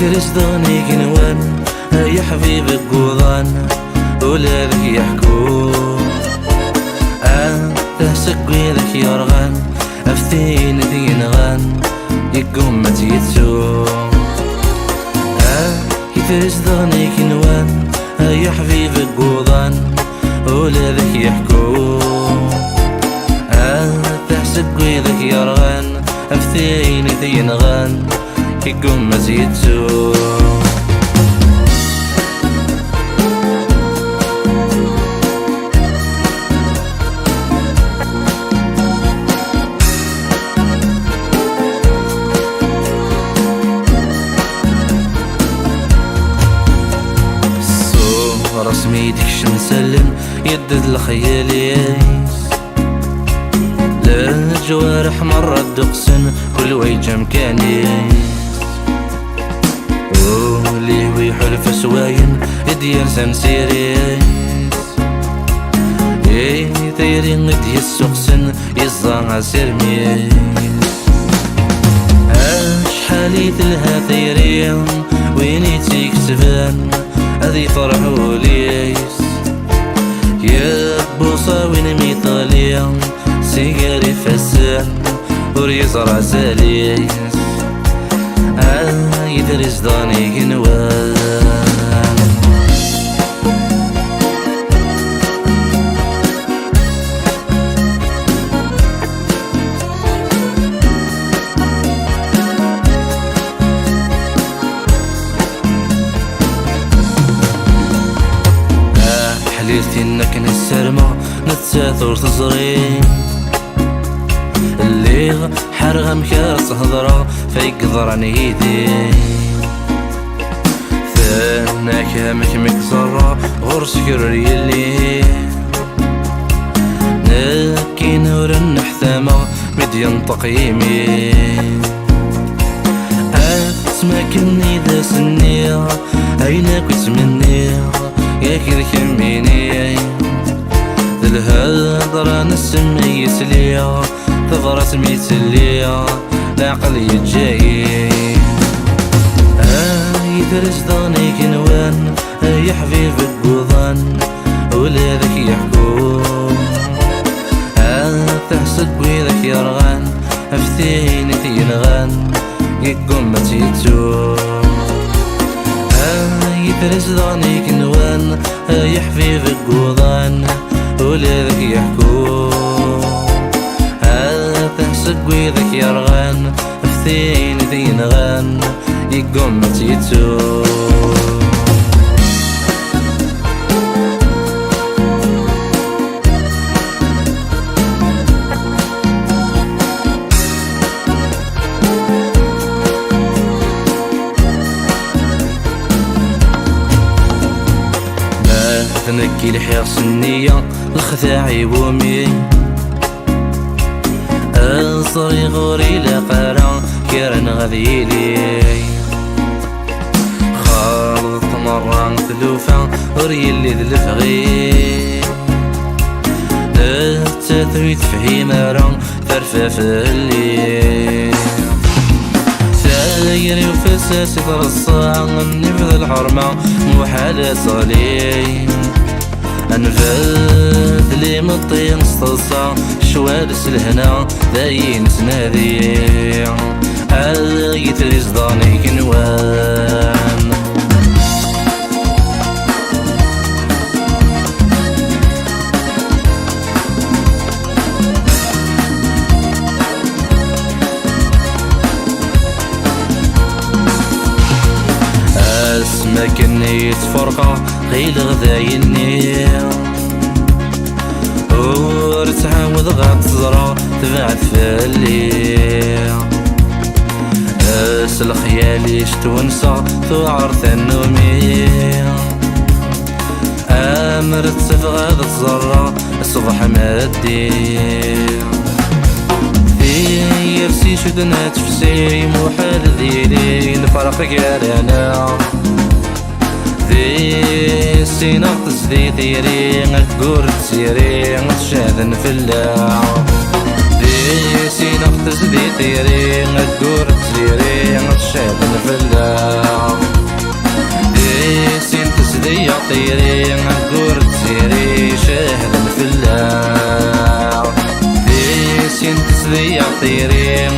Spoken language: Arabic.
يترصدوني كنوان يا حبيبي قوضان ولا ذك يحكو تحسك ويدك يرغان أفتين دينغان يقوم ما تيتسو يترصدوني كنوان يا حبيبي قوضان ولا ذك يحكو تحسك ويدك يرغان أفتين دينغان يقوم ما تيتسو رسمي ديكش نسلم يدد الخياليس للجوارح مرة دقسن كل ويجا مكانيس ولي ويحلف سواين ديال سنسيريس تيرين ديال السقسن يزان سيرميس شحالي تلها ثيرين ويني تيكسفان هذي فرحو ليس يا بوصا وين ميطاليا سيجاري فسان وريز راساليس يدرس داني كنوان حليلتي انك نسرمة نتساثر تزرين اللي حرغة مكارس هضرة فيقدر عن ايدي ثاناك مكمك زرة غرس كرري اللي ناكي نور النحثامة مدين تقييمي اسماكني ذا سنية عينك وتمنية يا كركميني الهضرة نسمي يسليا ثغرة ميتليا العقل يتجاي يدرس ضاني كنوان يا حبيبي قوضان ولا ذك يحكو تحسد بويدك يرغان افتين تينغان يقوم ما تيتو يدرس ضاني كنوان يا حبيبي قوضان ولا ذك يحكو تحسك ويدك يرغان افتين دينغان يقوم ما تيتو تنكي الحياة سنية الخثاعي بومي الصري غوري لقرا كيرن غذيلي خالط مرة ثلوفة وري اللي ذلفغي التثويت فهي مرة فرفاف اللي سايري وفساسي ترصا نفذ الحرمة محالة صلي انفذ لي مطين سطلصا شوالس الهنا داين سنادي يتريز ضاني كنوان اسمكني يتفرقا غيل غذايني ورتعاود غاد تزرع تبعد فاللي اسل خيالي شتونسا توعر ثنومي امرت تفغاد تزرع الصبح مادي يرسي شدنا تفسي محال ذيلي الفرق قارانا ذي سينا تزدي ثيري غتقور تسيري غتشاذن في اللعب ذي سين اختز دي طيري الدور تزيري الشعب الفلاح سين تسدي طيري الدور تزيري شهر الفلاح سين تسدي طيري